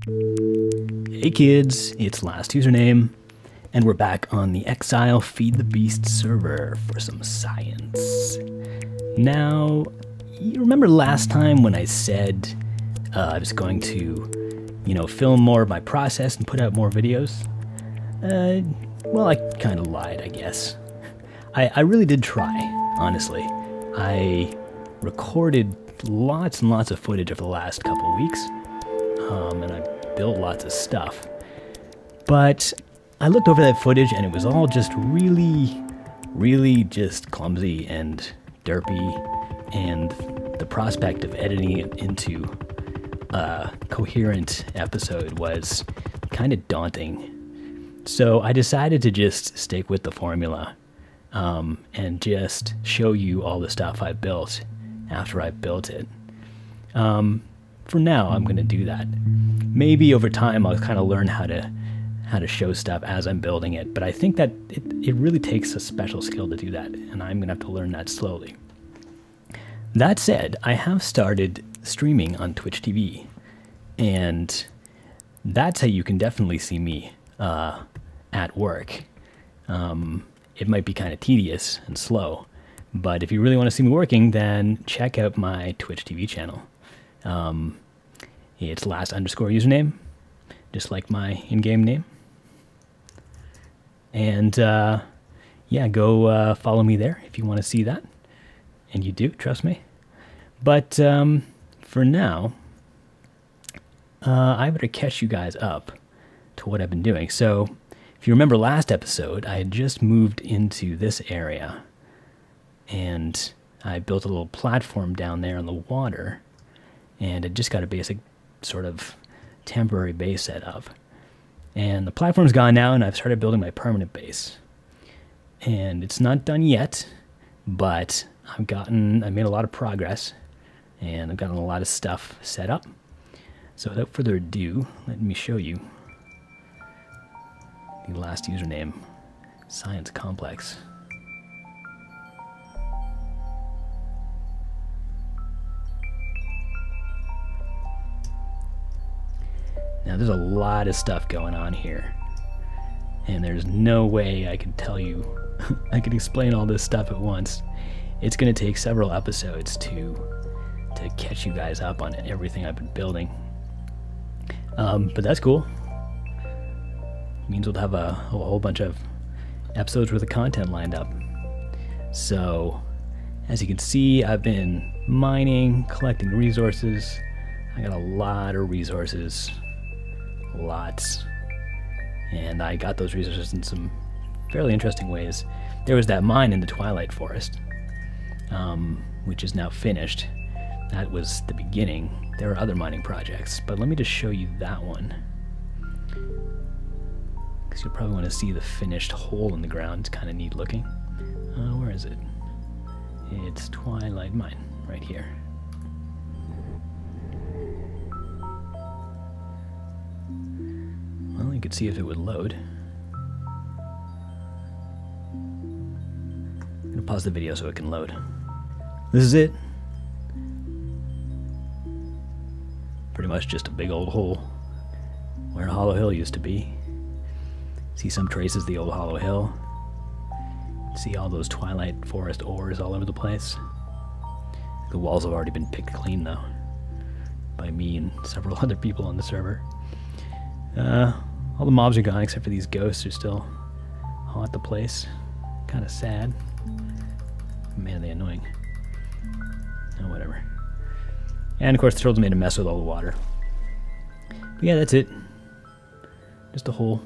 Hey kids, it's Last Username, and we're back on the Exile Feed the Beast server for some science. Now, you remember last time when I said I was going to, film more of my process and put out more videos? Well, I kind of lied, I guess. I really did try, honestly. I recorded lots and lots of footage over the last couple weeks, and I built lots of stuff. But I looked over that footage and it was all just really just clumsy and derpy, and the prospect of editing it into a coherent episode was kind of daunting. So I decided to just stick with the formula and just show you all the stuff I built after I built it. For now, I'm going to do that. Maybe over time I'll kind of learn how to show stuff as I'm building it, but I think that it really takes a special skill to do that, and I'm going to have to learn that slowly. That said, I have started streaming on Twitch TV, and that's how you can definitely see me at work. It might be kind of tedious and slow, but if you really want to see me working, then check out my Twitch TV channel. It's last_username, just like my in-game name. And yeah, go follow me there if you want to see that. And you do, trust me. But for now, I better catch you guys up to what I've been doing. So if you remember last episode, I had just moved into this area, and I built a little platform down there on the water, and it just got a basic sort of temporary base set up. And the platform's gone now, and I've started building my permanent base. And it's not done yet, but I made a lot of progress, and I've gotten a lot of stuff set up. So without further ado, let me show you the Last Username Science Complex. Now there's a lot of stuff going on here, and there's no way I could tell you, I could explain all this stuff at once. It's going to take several episodes to catch you guys up on everything I've been building. But that's cool. It means we'll have a whole bunch of episodes worth of content lined up. So, as you can see, I've been mining, collecting resources. I got a lot of resources. Lots. And I got those resources in some fairly interesting ways. There was that mine in the Twilight Forest, which is now finished. That was the beginning. There are other mining projects, but let me just show you that one, because you'll probably want to see the finished hole in the ground. It's kind of neat looking. Where is it? It's Twilight Mine, right here. Well, you could see if it would load. I'm going to pause the video so it can load. This is it. Pretty much just a big old hole where Hollow Hill used to be. See some traces of the old Hollow Hill. See all those Twilight Forest ores all over the place. The walls have already been picked clean though, by me and several other people on the server. All the mobs are gone except for these ghosts who still haunt the place. Kind of sad. Man, are they annoying. Oh, whatever. And of course the turtles made a mess with all the water. But yeah, that's it. Just a hole.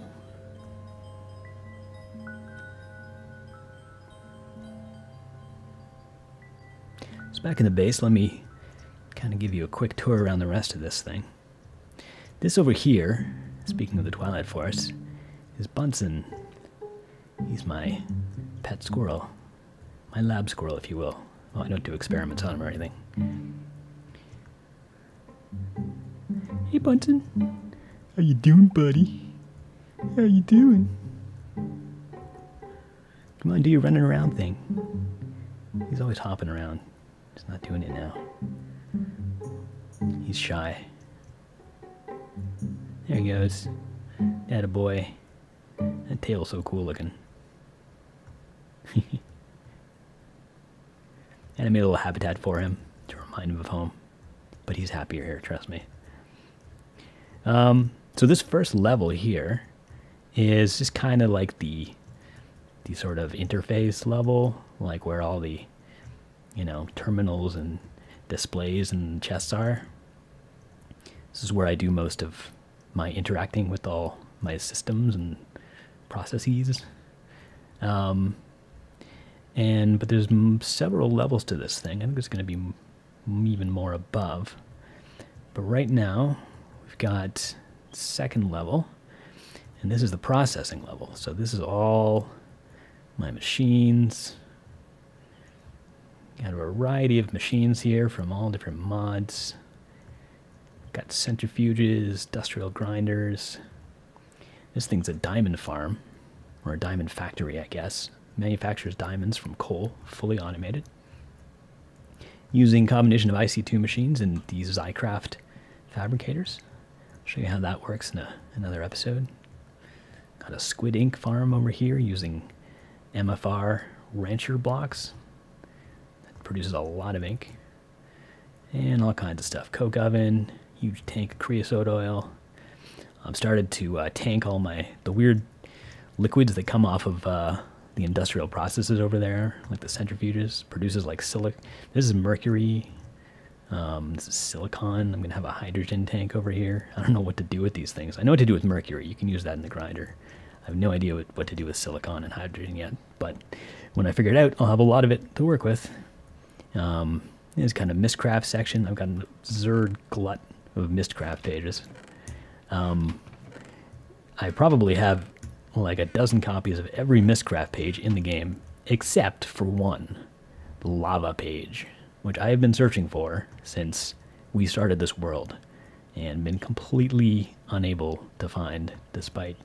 So back in the base, let me kind of give you a quick tour around the rest of this thing. This over here, speaking of the Twilight Forest, is Bunsen. He's my pet squirrel. My lab squirrel, if you will. Well, I don't do experiments on him or anything. Hey, Bunsen. How you doing, buddy? How you doing? Come on, do your running around thing. He's always hopping around. He's not doing it now. He's shy. There he goes. Attaboy. That tail's so cool looking. And I made a little habitat for him to remind him of home. But he's happier here, trust me. So this first level here is just kind of like the sort of interface level, like where all the, terminals and displays and chests are. This is where I do most of my interacting with all my systems and processes. But there's several levels to this thing. I think there's going to be even more above. But right now, we've got second level, and this is the processing level. So this is all my machines. Got a variety of machines here from all different mods. Got centrifuges, industrial grinders. This thing's a diamond farm, or a diamond factory, I guess. Manufactures diamonds from coal, fully automated. Using a combination of IC2 machines and these Zycraft fabricators. I'll show you how that works in another episode. Got a squid ink farm over here using MFR rancher blocks. That produces a lot of ink. And all kinds of stuff. Coke oven, huge tank of creosote oil. I've started to tank all the weird liquids that come off of the industrial processes over there, like the centrifuges. Produces like silica. This is mercury. This is silicon. I'm going to have a hydrogen tank over here. I don't know what to do with these things. I know what to do with mercury. You can use that in the grinder. I have no idea what to do with silicon and hydrogen yet, but when I figure it out, I'll have a lot of it to work with. This kind of Mistcraft section. I've got an absurd glut of Mistcraft pages. I probably have like a dozen copies of every Mistcraft page in the game, except for one, the lava page, which I have been searching for since we started this world, and been completely unable to find, despite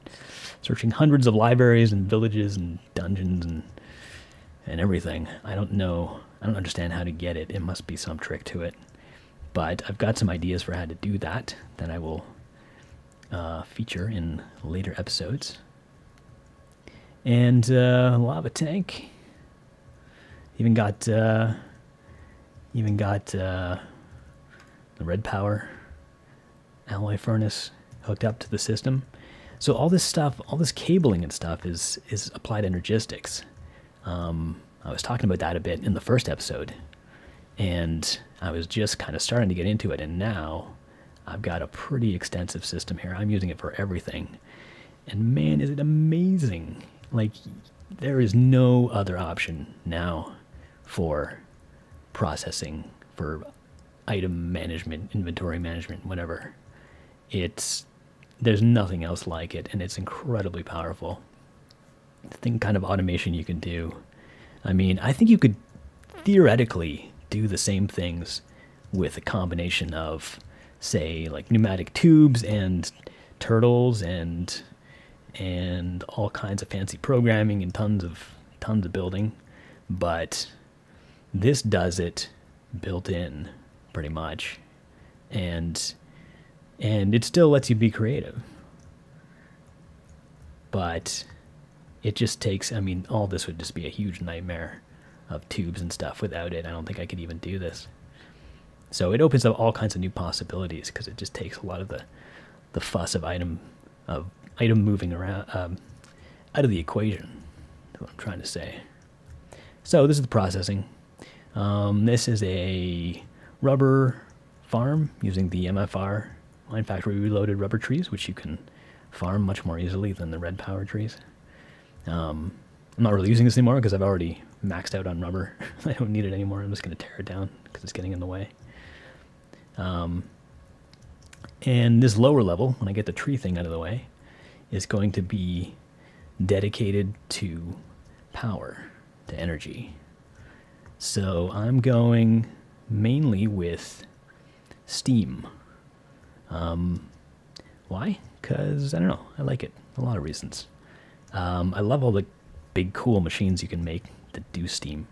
searching hundreds of libraries and villages and dungeons and everything. I don't know. I don't understand how to get it. It must be some trick to it. But I've got some ideas for how to do that I will feature in later episodes. And lava tank. Even got the red power alloy furnace hooked up to the system. So all this stuff, all this cabling and stuff is applied energistics. I was talking about that a bit in the first episode, and I was just kind of starting to get into it, and now I've got a pretty extensive system here. I'm using it for everything, and man, is it amazing. Like, there is no other option now for processing, for item management, inventory management, whatever. There's nothing else like it, and it's incredibly powerful. The kind of automation you can do. I mean, I think you could theoretically do the same things with a combination of, say, like pneumatic tubes and turtles and all kinds of fancy programming and tons of building, but this does it built in pretty much, and it still lets you be creative, but it just takes, I mean, all this would just be a huge nightmare of tubes and stuff. Without it, I don't think I could even do this. So it opens up all kinds of new possibilities, because it just takes a lot of the fuss of item moving around out of the equation. That's what I'm trying to say. So this is the processing. This is a rubber farm using the MFR Mine Factory Reloaded rubber trees, which you can farm much more easily than the red power trees. I'm not really using this anymore because I've already maxed out on rubber. I don't need it anymore. I'm just going to tear it down because it's getting in the way. And this lower level, when I get the tree thing out of the way, is going to be dedicated to power, to energy. So I'm going mainly with steam. Why? Because, I don't know, I like it. A lot of reasons. I love all the big cool machines you can make that do steam.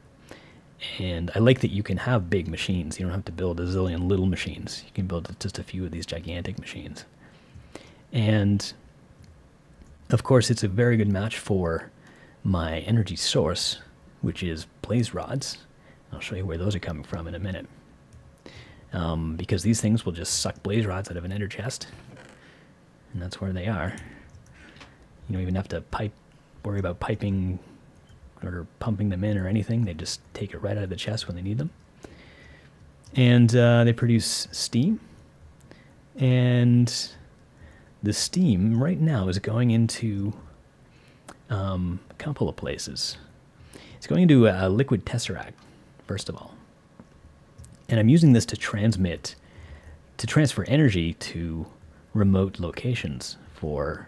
And I like that you can have big machines. You don't have to build a zillion little machines. You can build just a few of these gigantic machines. And of course, it's a very good match for my energy source, which is blaze rods. I'll show you where those are coming from in a minute. Because these things will just suck blaze rods out of an ender chest, and that's where they are. You don't even have to worry about piping or pumping them in or anything. They just take it right out of the chest when they need them. And they produce steam, and the steam right now is going into a couple of places. It's going into a liquid tesseract, first of all. And I'm using this to transfer energy to remote locations for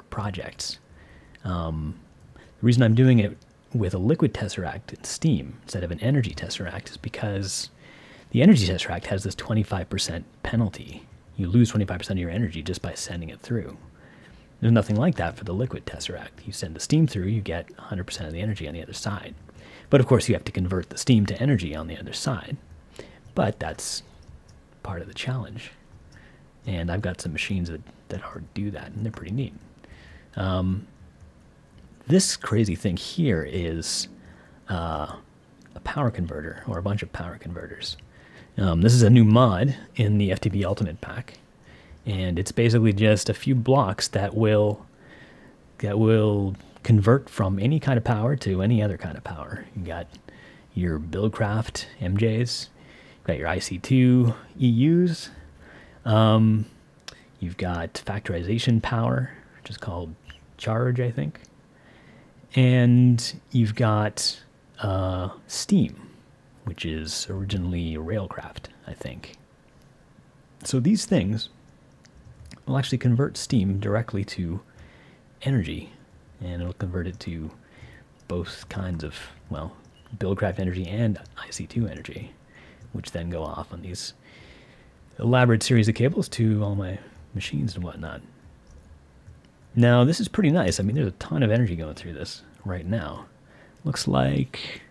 projects. The reason I'm doing it with a liquid tesseract and steam instead of an energy tesseract is because the energy tesseract has this 25% penalty. You lose 25% of your energy just by sending it through. There's nothing like that for the liquid tesseract. You send the steam through, you get 100% of the energy on the other side. But of course you have to convert the steam to energy on the other side. But that's part of the challenge. And I've got some machines that already do that, and they're pretty neat. This crazy thing here is a power converter, or a bunch of power converters. This is a new mod in the FTB Ultimate Pack, and it's basically just a few blocks that will convert from any kind of power to any other kind of power. You got your Buildcraft MJs, you've got your IC2 EUs, you've got factorization power, which is called charge, I think, and you've got steam, which is originally Railcraft, I think. So these things will actually convert steam directly to energy, and it'll convert it to both kinds of, well, Buildcraft energy and IC2 energy, which then go off on these elaborate series of cables to all my machines and whatnot. Now, this is pretty nice. I mean, there's a ton of energy going through this right now. Looks like,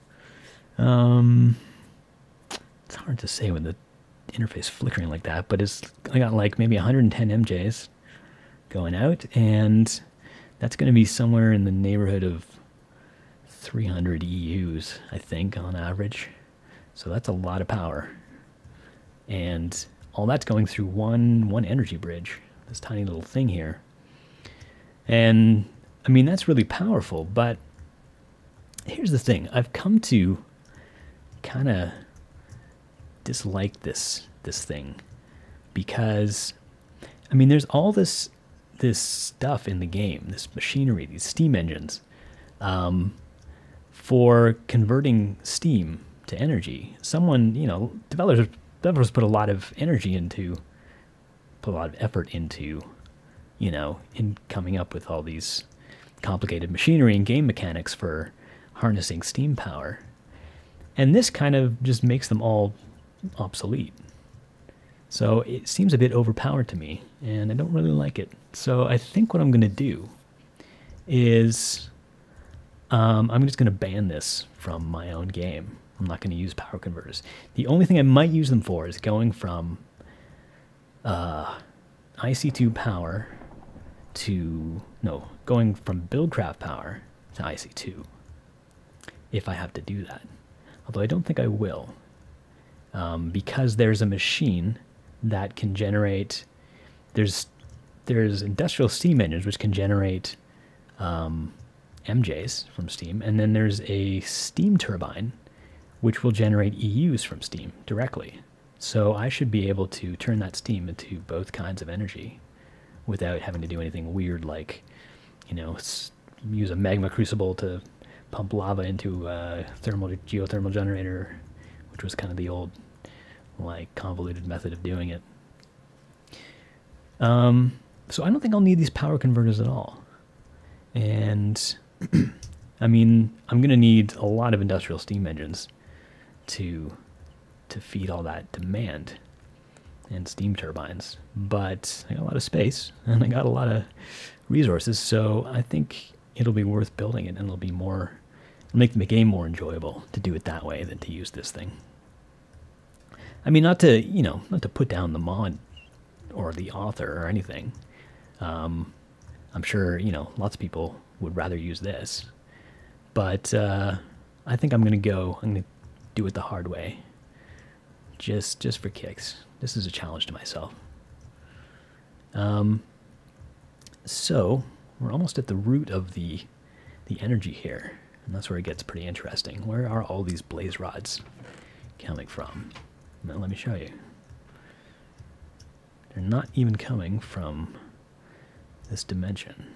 it's hard to say with the interface flickering like that, but I got like maybe 110 MJs going out, and that's going to be somewhere in the neighborhood of 300 EUs, I think, on average. So that's a lot of power. And all that's going through one energy bridge, this tiny little thing here. And, I mean, that's really powerful, but here's the thing. I've come to kind of dislike this thing because, I mean, there's all this stuff in the game, this machinery, these steam engines, for converting steam to energy. Someone, you know, developers put a lot of effort into, you know, in coming up with all these complicated machinery and game mechanics for harnessing steam power. And this kind of just makes them all obsolete. So it seems a bit overpowered to me, and I don't really like it. So I think what I'm going to do is I'm just going to ban this from my own game. I'm not going to use power converters. The only thing I might use them for is going from IC2 power going from Buildcraft power to IC2, if I have to do that. Although I don't think I will, because there's a machine that can generate, there's industrial steam engines which can generate MJs from steam, and then there's a steam turbine which will generate EUs from steam directly. So I should be able to turn that steam into both kinds of energy without having to do anything weird like, you know, use a magma crucible to pump lava into a geothermal generator, which was kind of the old, like, convoluted method of doing it. So I don't think I'll need these power converters at all. And, I mean, I'm going to need a lot of industrial steam engines to feed all that demand, and steam turbines. But I got a lot of space, and I got a lot of resources, so I think it'll be worth building it, and it'll make the game more enjoyable to do it that way than to use this thing. I mean, not to put down the mod or the author or anything. I'm sure, you know, lots of people would rather use this. But I think I'm going to do it the hard way. Just for kicks. This is a challenge to myself. So, we're almost at the root of the energy here. And that's where it gets pretty interesting. Where are all these blaze rods coming from? Now, let me show you. They're not even coming from this dimension.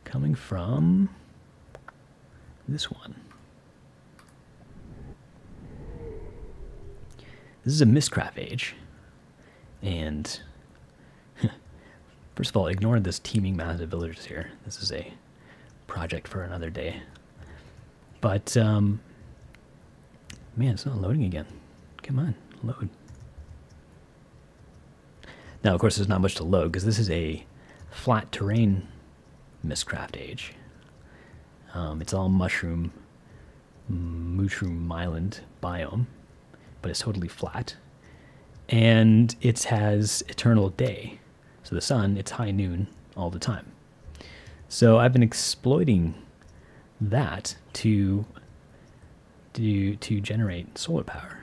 Coming from this one. This is a Mistcraft age. And first of all, ignore this teeming massive villagers here. This is a project for another day. But, man, it's not loading again. Come on, load. Now, of course, there's not much to load because this is a flat terrain Mistcraft age. It's all mushroom island biome, but it's totally flat. And it has eternal day. So the sun, it's high noon all the time. So I've been exploiting that to generate solar power.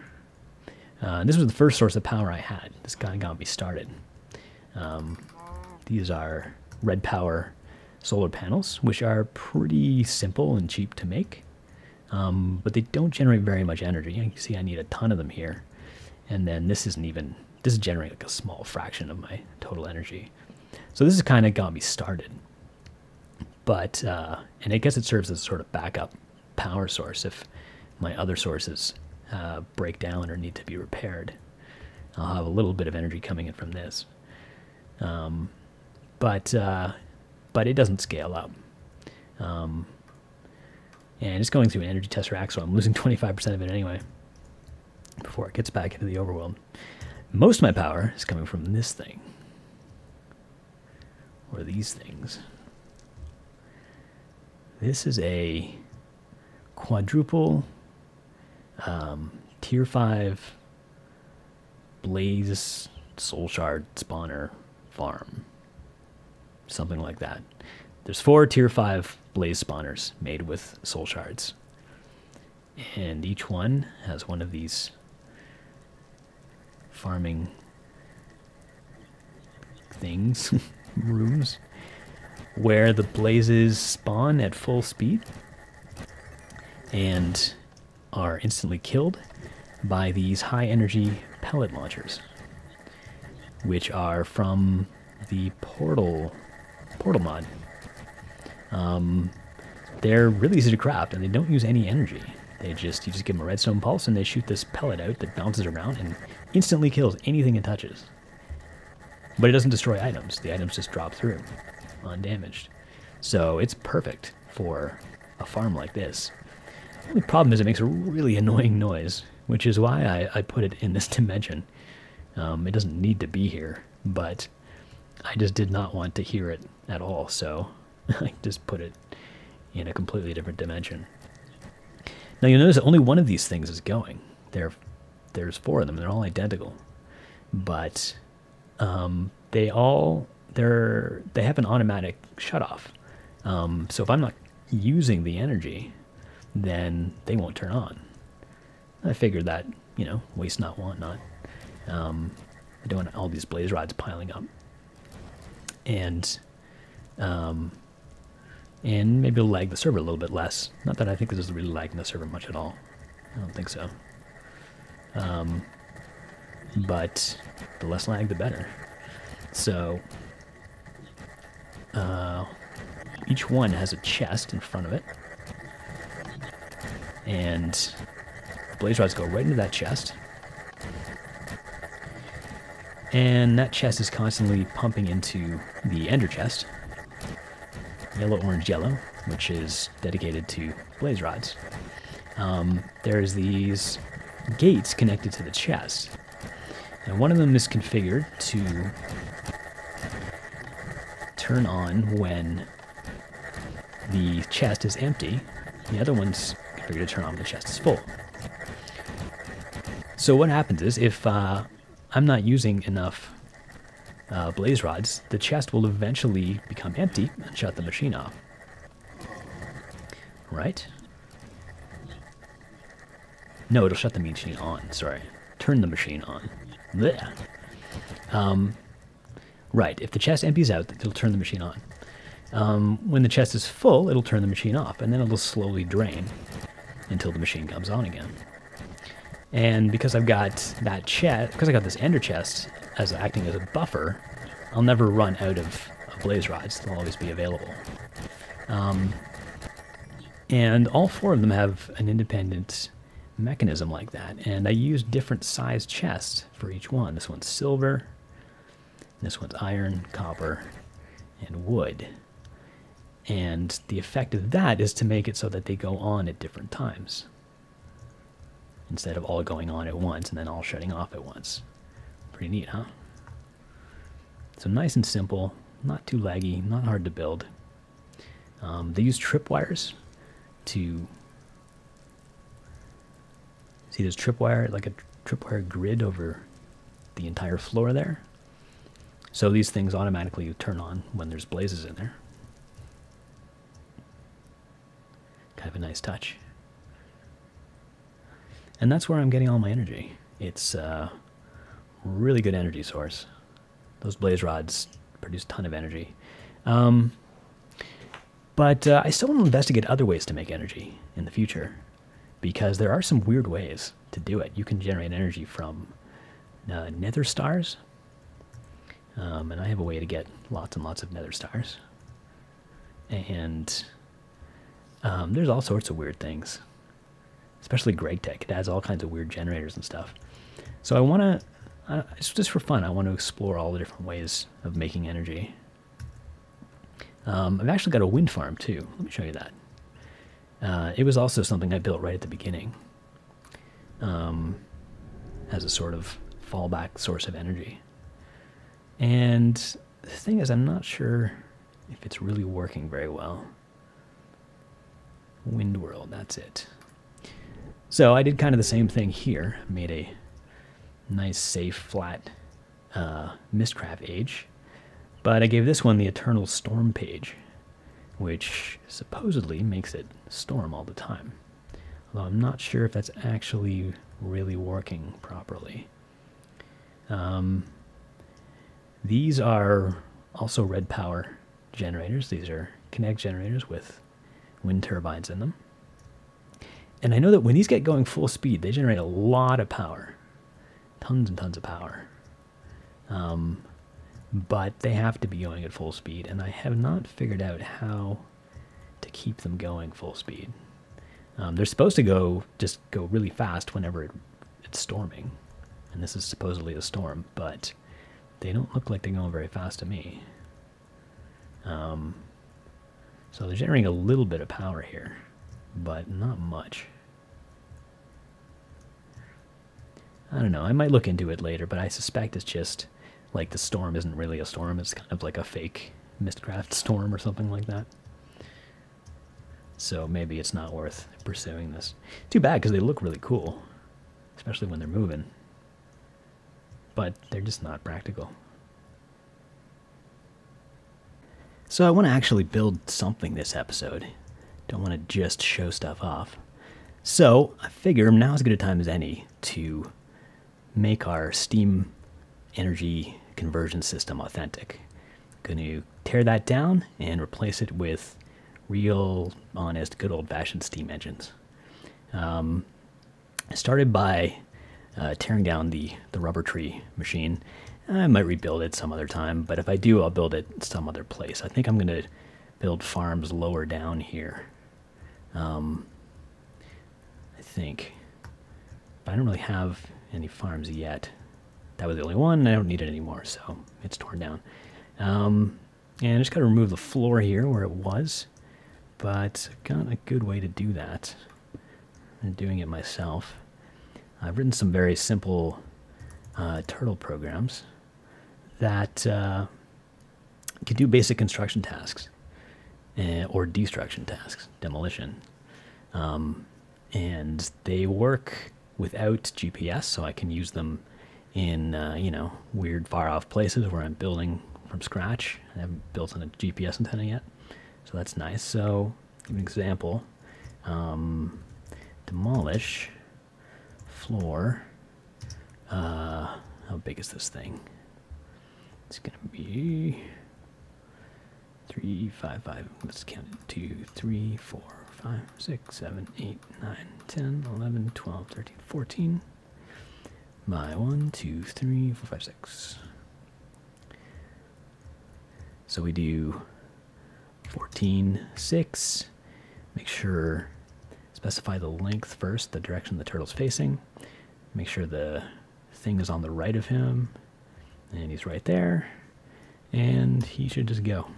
This was the first source of power I had. This kind of got me started. These are red power solar panels, which are pretty simple and cheap to make. But they don't generate very much energy. You can see I need a ton of them here. And then this is generating like a small fraction of my total energy. So this has kind of got me started. But, and I guess it serves as a sort of backup power source if my other sources break down or need to be repaired. I'll have a little bit of energy coming in from this. But it doesn't scale up. And it's going through an energy tesseract, so I'm losing 25% of it anyway before it gets back into the overworld. Most of my power is coming from this thing. Or these things. This is a quadruple tier 5 blaze soul shard spawner farm. Something like that. There's 4 tier 5 blaze spawners made with soul shards. And each one has one of these farming things, rooms, where the blazes spawn at full speed and are instantly killed by these high energy pellet launchers, which are from the portal mod. They're really easy to craft and they don't use any energy. You just give them a redstone pulse and they shoot this pellet out that bounces around and instantly kills anything it touches. But it doesn't destroy items. The items just drop through undamaged. So it's perfect for a farm like this. The only problem is it makes a really annoying noise, which is why I put it in this dimension. It doesn't need to be here, but I just did not want to hear it at all, so I just put it in a completely different dimension. Now you'll notice that only one of these things is going. There's 4 of them, they're all identical. But they have an automatic shutoff. So if I'm not using the energy, then they won't turn on. I figured that, you know, waste not, want not. I don't want all these blaze rods piling up. And maybe it'll lag the server a little bit less. Not that I think this is really lagging the server much at all. I don't think so. But the less lag, the better. So each one has a chest in front of it. And blaze rods go right into that chest. And that chest is constantly pumping into the ender chest. Yellow, orange, yellow, which is dedicated to blaze rods. There's these gates connected to the chest. And one of them is configured to turn on when the chest is empty. The other one's configured to turn on when the chest is full. So what happens is if I'm not using enough blaze rods, the chest will eventually become empty and shut the machine off. Right? No, it'll shut the machine on, sorry. Turn the machine on. Blech. Right, if the chest empties out, it'll turn the machine on. When the chest is full, it'll turn the machine off, and then it'll slowly drain until the machine comes on again. And because I've got that chest, because I got this ender chest as acting as a buffer, I'll never run out of blaze rods. They'll always be available. And all four of them have an independent mechanism like that. And I use different size chests for each one. This one's silver, this one's iron, copper, and wood. And the effect of that is to make it so that they go on at different times, instead of all going on at once and then all shutting off at once. Pretty neat, huh? So nice and simple, not too laggy, not hard to build. They use tripwires to... See, there's tripwire, like a tripwire grid over the entire floor there. So these things automatically turn on when there's blazes in there. Kind of a nice touch. And that's where I'm getting all my energy. It's a really good energy source. Those blaze rods produce a ton of energy. But I still want to investigate other ways to make energy in the future, because there are some weird ways to do it. You can generate energy from nether stars. And I have a way to get lots and lots of nether stars. And there's all sorts of weird things. Especially GregTech. It has all kinds of weird generators and stuff. So I want to, just for fun, I want to explore all the different ways of making energy. I've actually got a wind farm too. Let me show you that. It was also something I built right at the beginning. As a sort of fallback source of energy. And the thing is, I'm not sure if it's really working very well. Wind World, that's it. So I did kind of the same thing here. Made a nice, safe, flat Mistcraft age. But I gave this one the Eternal Storm page, which supposedly makes it storm all the time. Although I'm not sure if that's actually really working properly. These are also red power generators. These are Kinect generators with wind turbines in them. And I know that when these get going full speed, they generate a lot of power. Tons and tons of power. But they have to be going at full speed, and I have not figured out how to keep them going full speed. They're supposed to just go really fast whenever it's storming. And this is supposedly a storm, but they don't look like they're going very fast to me. So they're generating a little bit of power here, but not much. I don't know, I might look into it later, but I suspect it's just like the storm isn't really a storm, it's kind of like a fake Mistcraft storm or something like that. So maybe it's not worth pursuing this. Too bad, because they look really cool, especially when they're moving. But they're just not practical. So I want to actually build something this episode. Don't want to just show stuff off. So I figure now is as good a time as any to make our Steam energy conversion system authentic. Going to tear that down and replace it with real, honest, good old-fashioned Steam engines. I started by tearing down the rubber tree machine. I might rebuild it some other time, but if I do, I'll build it some other place. I think I'm going to build farms lower down here. I think. But I don't really have any farms yet. That was the only one, and I don't need it anymore, so it's torn down. And I just got to remove the floor here where it was, but I've got a good way to do that. I'm doing it myself. I've written some very simple turtle programs that can do basic construction tasks or destruction tasks, demolition. And they work without GPS, so I can use them in, you know, weird far off places where I'm building from scratch. I haven't built on a GPS antenna yet, so that's nice. So, give an example. Demolish floor. How big is this thing? It's gonna be 3, 5, 5. Let's count it. 2, 3, 4, 5, 6, 7, 8, 9, 10, 11, 12, 13, 14. By 1, 2, 3, 4, 5, 6. So we do 14, 6. Make sure, specify the length first, the direction the turtle's facing. Make sure the thing is on the right of him. And he's right there. And he should just go.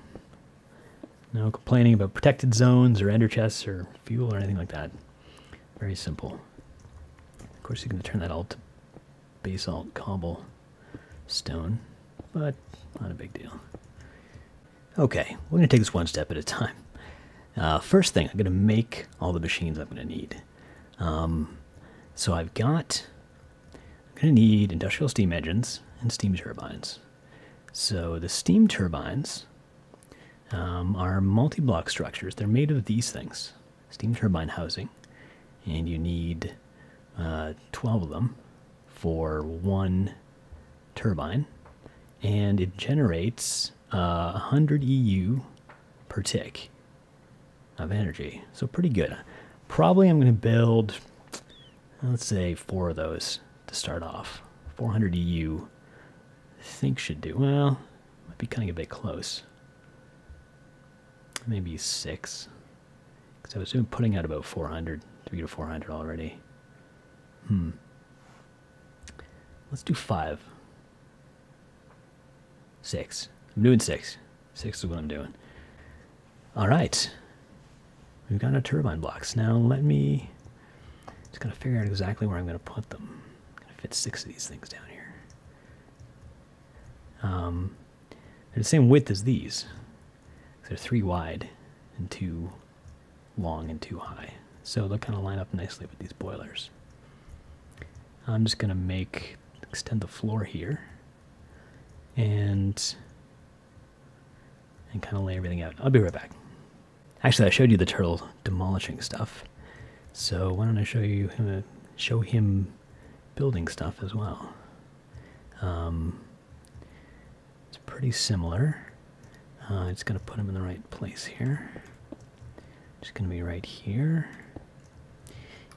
No complaining about protected zones or ender chests or fuel or anything like that. Very simple. Of course, you're going to turn that all to basalt cobble stone, but not a big deal. Okay, we're going to take this one step at a time. First thing, I'm going to make all the machines I'm going to need. So I'm going to need industrial steam engines and steam turbines. So the steam turbines are multi-block structures. They're made of these things, steam turbine housing, and you need 12 of them for one turbine, and it generates 100 EU per tick of energy, so pretty good. Probably I'm going to build, let's say, 4 of those to start off. 400 EU, I think should do. Well, might be cutting a bit close. Maybe 6, because I was putting out about 400, 3 to 400 already. Let's do 5. 6. I'm doing 6. 6 is what I'm doing. All right. We've got our turbine blocks. Now let me just gotta figure out exactly where I'm gonna put them. I'm gonna fit 6 of these things down here. They're the same width as these. They're 3 wide and 2 long and 2 high. So they'll kind of line up nicely with these boilers. I'm just gonna extend the floor here and kind of lay everything out. I'll be right back. Actually, I showed you the turtle demolishing stuff, so why don't I show him building stuff as well. It's pretty similar. It's gonna put him in the right place here. Just gonna be right here.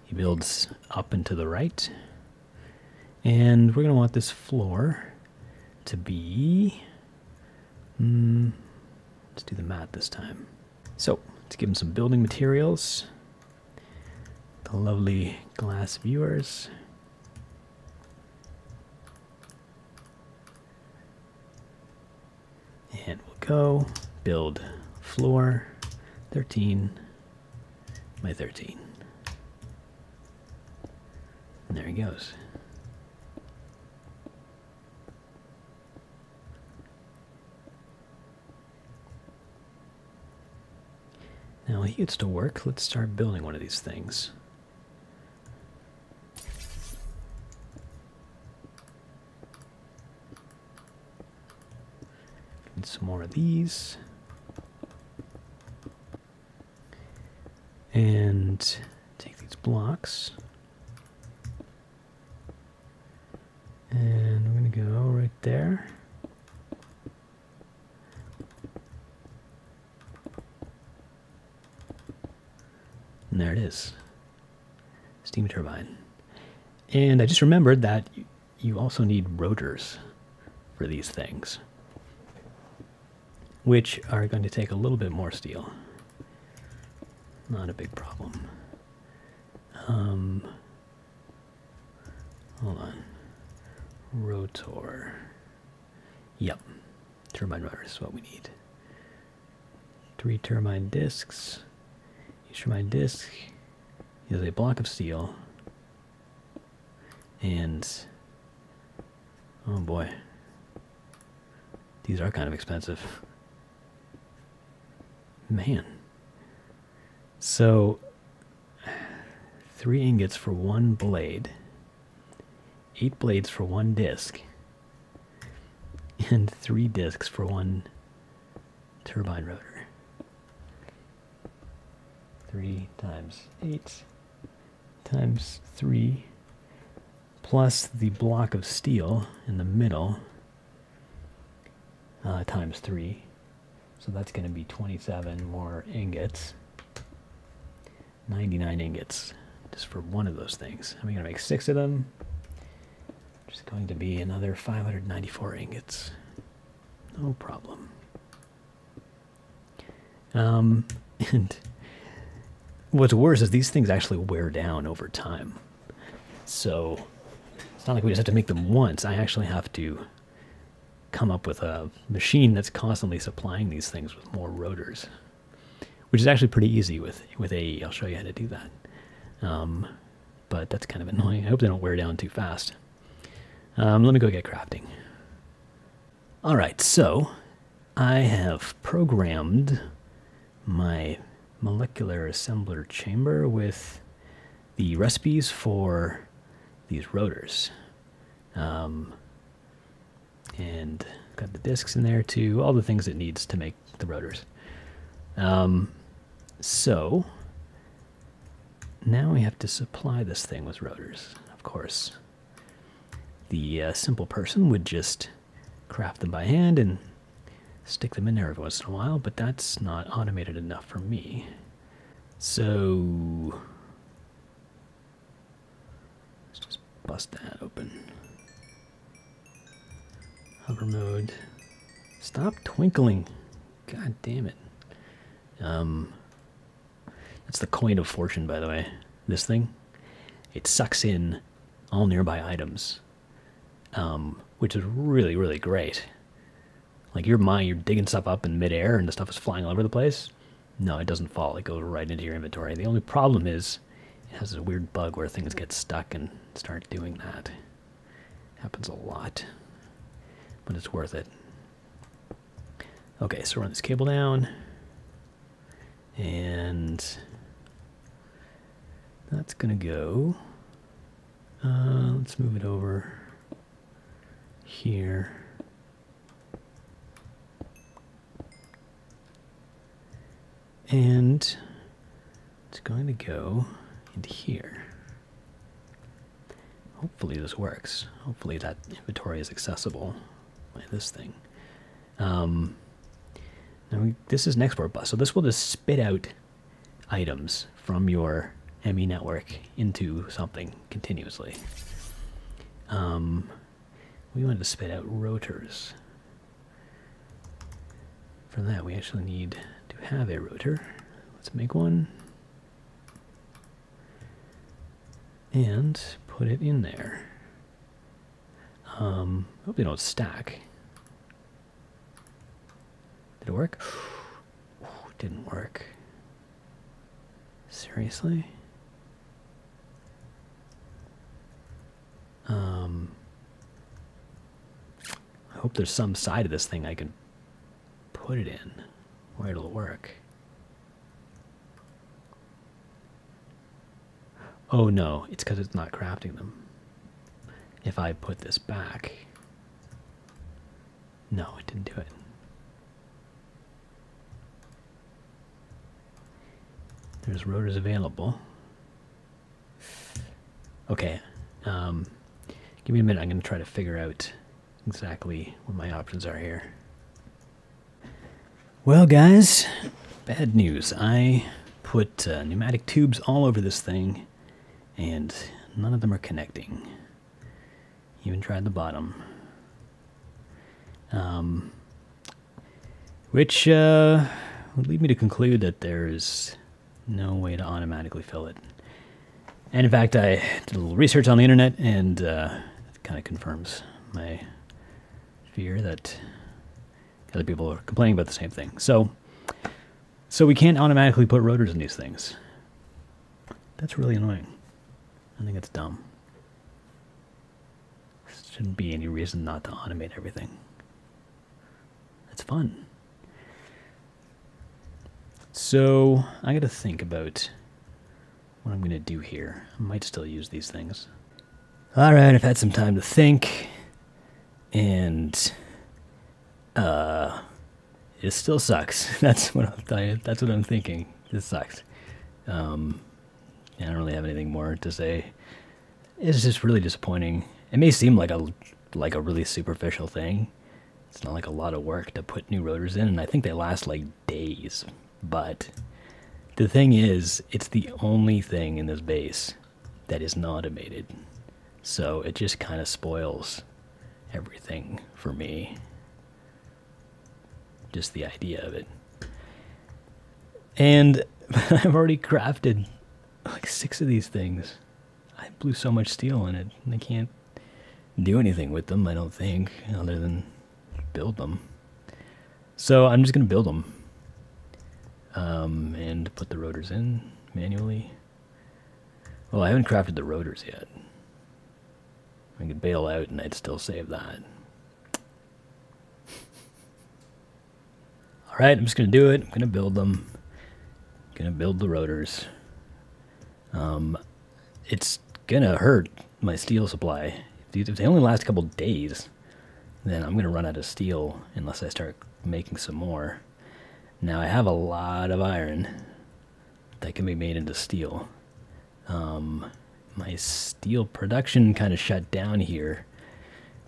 He builds up and to the right. And we're going to want this floor to be, let's do the math this time. So, let's give him some building materials. The lovely glass viewers. And we'll go build floor 13 by 13. And there he goes. Now he gets to work. Let's start building one of these things. Need some more of these. And take these blocks. And we're going to go right there. And there it is. Steam turbine. And I just remembered that you also need rotors for these things, which are going to take a little bit more steel. Not a big problem. Hold on. Rotor. Yep. Turbine rotors is what we need. 3 turbine discs. Each turbine disc is a block of steel. And oh boy, these are kind of expensive. Man. So 3 ingots for 1 blade 8 blades for 1 disc and 3 discs for 1 turbine rotor. 3 times 8 times 3 plus the block of steel in the middle times 3. So that's going to be 27 more ingots. 99 ingots just for one of those things. I'm going to make 6 of them. Which is going to be another 594 ingots. No problem. And what's worse is these things actually wear down over time. So it's not like we just have to make them once. I actually have to come up with a machine that's constantly supplying these things with more rotors, which is actually pretty easy with AE. I'll show you how to do that. But that's kind of annoying. I hope they don't wear down too fast. Let me go get crafting. All right, so I have programmed my molecular assembler chamber with the recipes for these rotors. And got the discs in there too, all the things it needs to make the rotors. So now we have to supply this thing with rotors. Of course, the simple person would just craft them by hand and stick them in there every once in a while, but that's not automated enough for me. So let's just bust that open. Hover mode. Stop twinkling. God damn it. That's the coin of fortune, by the way. This thing. It sucks in all nearby items. Which is really, really great. Like you're digging stuff up in midair and the stuff is flying all over the place. No, it doesn't fall. It goes right into your inventory. The only problem is it has a weird bug where things get stuck and start doing that. Happens a lot. But it's worth it. Okay, so run this cable down. And that's going to go. Let's move it over here. And it's going to go into here. Hopefully this works. Hopefully that inventory is accessible by this thing. Now this is an export bus, so this will just spit out items from your ME network into something continuously. We want to spit out rotors. For that, we actually need to have a rotor. Let's make one. And put it in there. Hope they don't stack. Did it work? Ooh, it didn't work. Seriously? I hope there's some side of this thing I can put it in where it'll work. Oh no, it's because it's not crafting them. If I put this back... No, it didn't do it. There's rotors available. Okay. Give me a minute. I'm going to try to figure out exactly what my options are here. Well, guys, bad news. I put pneumatic tubes all over this thing, and none of them are connecting. Even tried the bottom. Which would lead me to conclude that there's no way to automatically fill it. And in fact, I did a little research on the internet, and it kind of confirms my fear that other people are complaining about the same thing. So we can't automatically put rotors in these things. That's really annoying. I think it's dumb. There shouldn't be any reason not to automate everything. It's fun. So I got to think about what I'm going to do here. I might still use these things. Alright, I've had some time to think, and it still sucks. That's what I'm thinking. This sucks. I don't really have anything more to say. It's just really disappointing. It may seem like a really superficial thing. It's not like a lot of work to put new rotors in, and I think they last like days. But the thing is, it's the only thing in this base that isn't automated. So it just kind of spoils everything for me. Just the idea of it. And I've already crafted like 6 of these things. I blew so much steel in it, and I can't do anything with them, I don't think, other than build them. So I'm just going to build them. And put the rotors in manually. Well, I haven't crafted the rotors yet. I could bail out and I'd still save that. Alright, I'm just going to do it. I'm going to build them. I'm going to build the rotors. It's going to hurt my steel supply. If they only last a couple days, then I'm going to run out of steel unless I start making some more. Now, I have a lot of iron that can be made into steel. My steel production kind of shut down here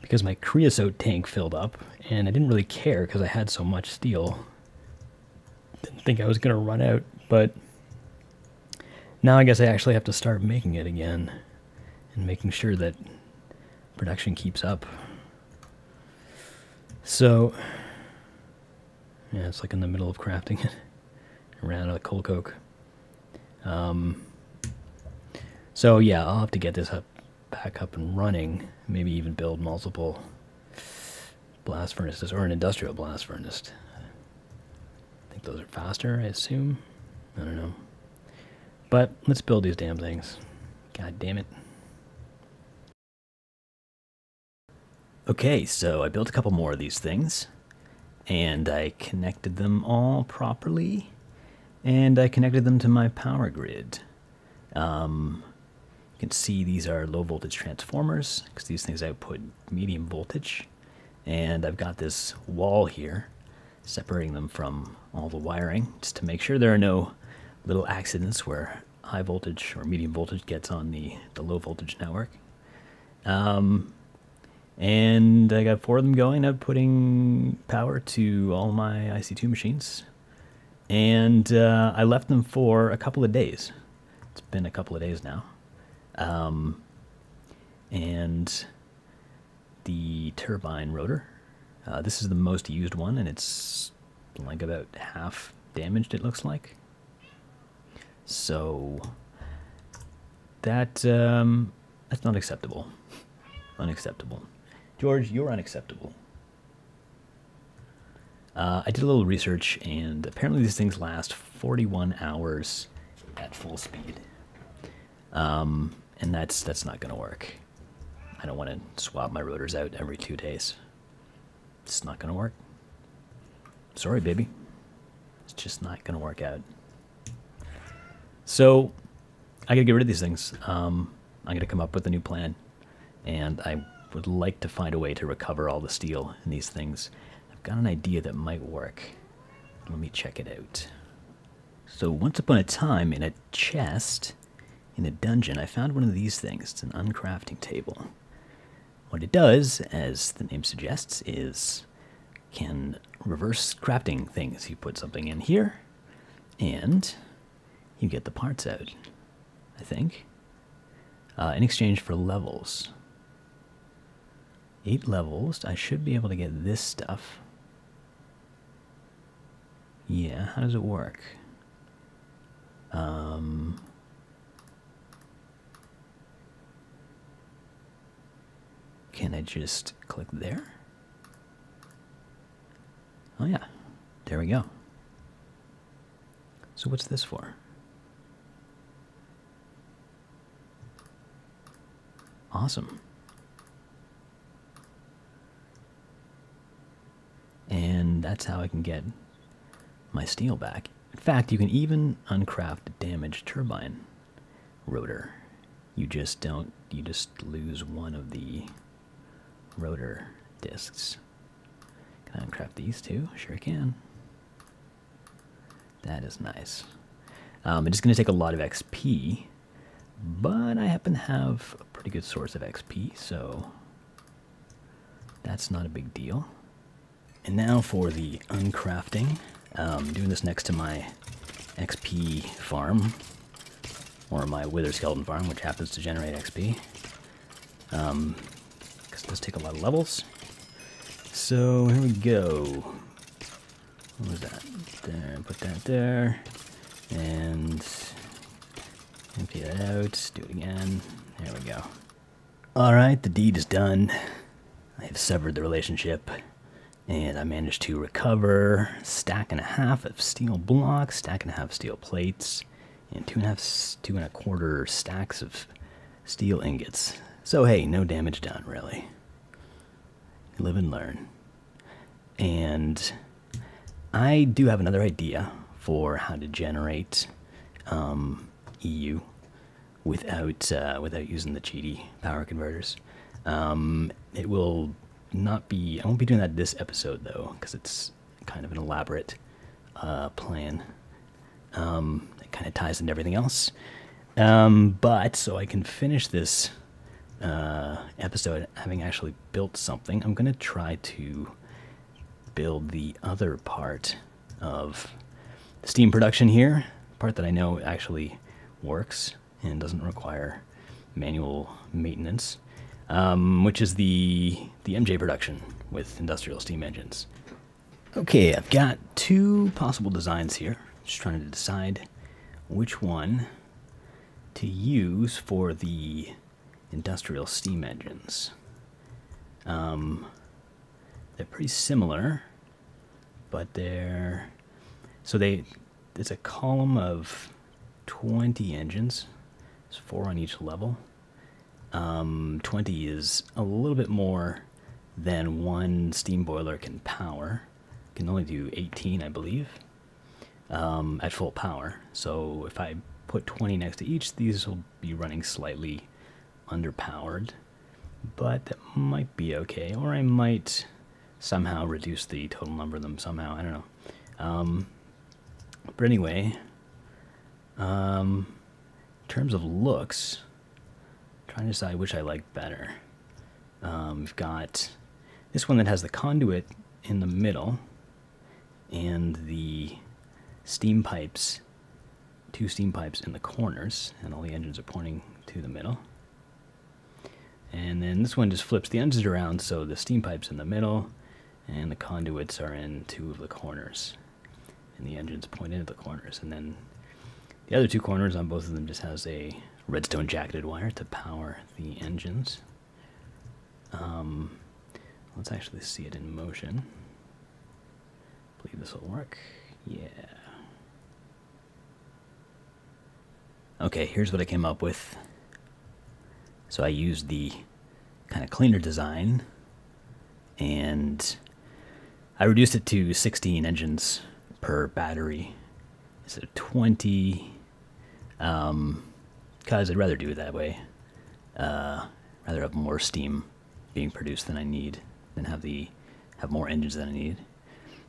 because my creosote tank filled up, and I didn't really care because I had so much steel. Didn't think I was going to run out, but now I guess I actually have to start making it again and making sure that production keeps up. So, yeah, it's like in the middle of crafting it. I ran out of coal coke. So yeah, I'll have to get this back up and running. Maybe even build multiple blast furnaces or an industrial blast furnace. I think those are faster, I assume. I don't know. But let's build these damn things. God damn it. Okay, so I built a couple more of these things, and I connected them all properly, and I connected them to my power grid. You can see these are low voltage transformers, because these things output medium voltage, and I've got this wall here separating them from all the wiring, just to make sure there are no little accidents where high voltage or medium voltage gets on the low voltage network. And I got 4 of them going, outputting power to all my IC2 machines. And I left them for a couple of days. It's been a couple of days now. And the turbine rotor, this is the most used one, and it's like about half damaged, it looks like. So that's not acceptable. Unacceptable. George, you're unacceptable. I did a little research, and apparently these things last 41 hours at full speed. And that's not going to work. I don't want to swap my rotors out every 2 days. It's not going to work. Sorry, baby. It's just not going to work out. So, I got to get rid of these things. I'm going to come up with a new plan, and I would like to find a way to recover all the steel in these things. I've got an idea that might work. Let me check it out. So once upon a time, in a chest, in a dungeon, I found one of these things. It's an uncrafting table. What it does, as the name suggests, is can reverse crafting things. You put something in here, and you get the parts out, I think, in exchange for levels. 8 levels. I should be able to get this stuff. Yeah, how does it work? Can I just click there? Oh yeah, there we go. So what's this for? Awesome. And that's how I can get my steel back. In fact, you can even uncraft a damaged turbine rotor you just lose one of the rotor discs. Can I uncraft these too? Sure can. That is nice. It's going to take a lot of XP, but I happen to have a pretty good source of XP, so that's not a big deal. And now for the uncrafting. Doing this next to my XP farm, or my wither skeleton farm, which happens to generate XP. Because it does take a lot of levels. So here we go. What was that? There, put that there. And empty that out. Do it again. There we go. Alright, the deed is done. I have severed the relationship. And I managed to recover a stack and a half of steel blocks, stack and a half steel plates, and two and a quarter stacks of steel ingots. So hey, no damage done, really. Live and learn. And I do have another idea for how to generate EU without using the cheaty power converters. It will not be. I won't be doing that this episode though, because it's kind of an elaborate plan. It kind of ties into everything else. But so I can finish this episode having actually built something, I'm going to try to build the other part of the steam production here, part that I know actually works and doesn't require manual maintenance, which is the MJ production with industrial steam engines. Okay, I've got two possible designs here. Just trying to decide which one to use for the industrial steam engines. They're pretty similar, but it's a column of 20 engines. There's 4 on each level. 20 is a little bit more than one steam boiler can power. It can only do 18, I believe, at full power. So if I put 20 next to each, these will be running slightly underpowered, but that might be okay. Or I might somehow reduce the total number of them somehow. I don't know. But anyway, in terms of looks, trying to decide which I like better. We've got this one that has the conduit in the middle and the steam pipes, 2 steam pipes in the corners, and all the engines are pointing to the middle. And then this one just flips the engines around, so the steam pipes in the middle and the conduits are in 2 of the corners, and the engines point into the corners. And then the other 2 corners on both of them just has a redstone jacketed wire to power the engines. Let's actually see it in motion. I believe this will work. Yeah. Okay, here's what I came up with. So I used the kind of cleaner design, and I reduced it to 16 engines per battery instead of 20, because I'd rather do it that way. Rather have more steam being produced than I need, than have more engines than I need.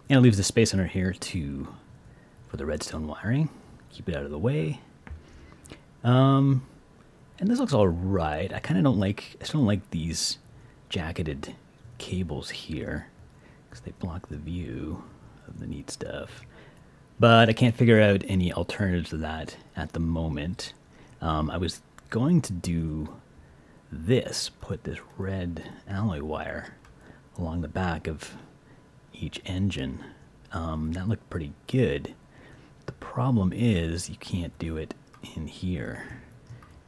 And it leaves the space under here for the redstone wiring. Keep it out of the way. And this looks all right. I still don't like these jacketed cables here, because they block the view of the neat stuff. But I can't figure out any alternatives to that at the moment. I was going to do this, put this red alloy wire along the back of each engine. That looked pretty good. The problem is you can't do it in here,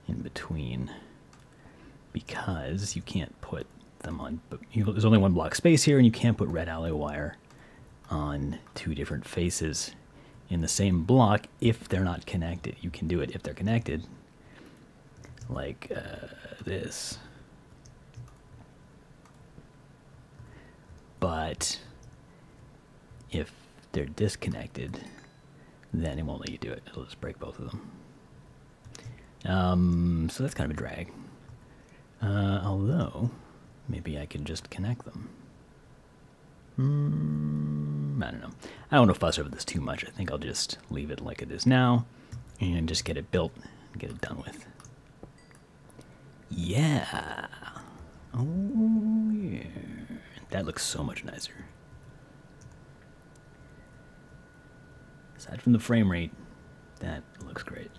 in between, because you can't put them on, there's only 1 block space here, and you can't put red alloy wire on 2 different faces in the same block if they're not connected. You can do it if they're connected, like this. But if they're disconnected, then it won't let you do it. It'll just break both of them. So that's kind of a drag. Although, maybe I can just connect them. I don't know. I don't want to fuss over this too much. I think I'll just leave it like it is now and just get it built and get it done with. Yeah. Oh, yeah. That looks so much nicer. Aside from the frame rate, that looks great.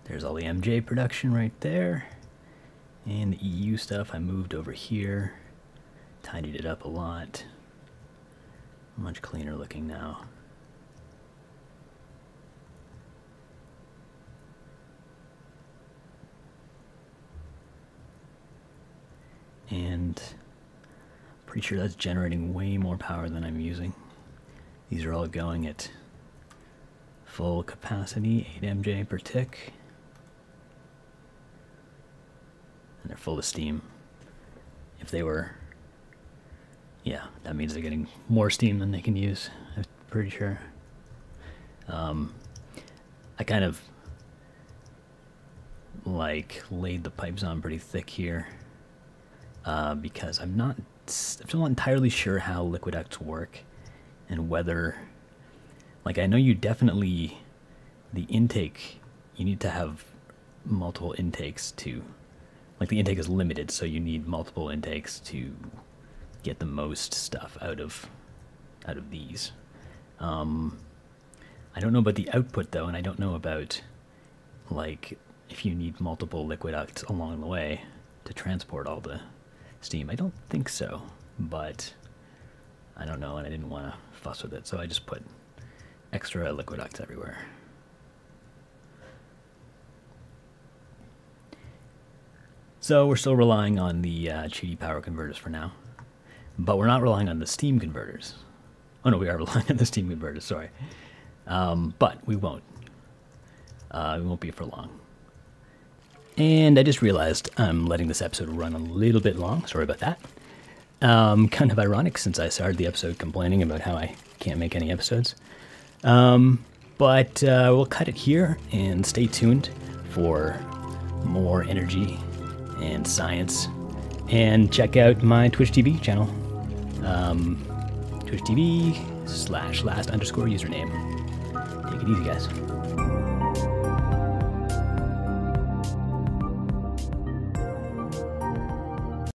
There's all the MJ production right there. And the EU stuff I moved over here. Tidied it up a lot. Much cleaner looking now. And pretty sure that's generating way more power than I'm using. These are all going at full capacity, 8 MJ per tick. And they're full of steam. If they were, yeah, that means they're getting more steam than they can use, I'm pretty sure. I kind of like laid the pipes on pretty thick here because I'm still not entirely sure how liquid ducts work and whether, like, I know you definitely, the intake, you need to have multiple intakes to, like, the intake is limited, so you need multiple intakes to get the most stuff out of these. I don't know about the output though, and I don't know about, like, if you need multiple liquid ducts along the way to transport all the steam. I don't think so, but I don't know, and I didn't want to fuss with it, so I just put extra liquid ducts everywhere. So we're still relying on the cheaty power converters for now, but we're not relying on the steam converters. Oh no, we are relying on the steam converters, sorry. But we won't. We won't be for long. And I just realized I'm letting this episode run a little bit long. Sorry about that. Kind of ironic since I started the episode complaining about how I can't make any episodes. But we'll cut it here and stay tuned for more energy and science. And check out my Twitch TV channel. Twitch TV /last_username. Take it easy, guys.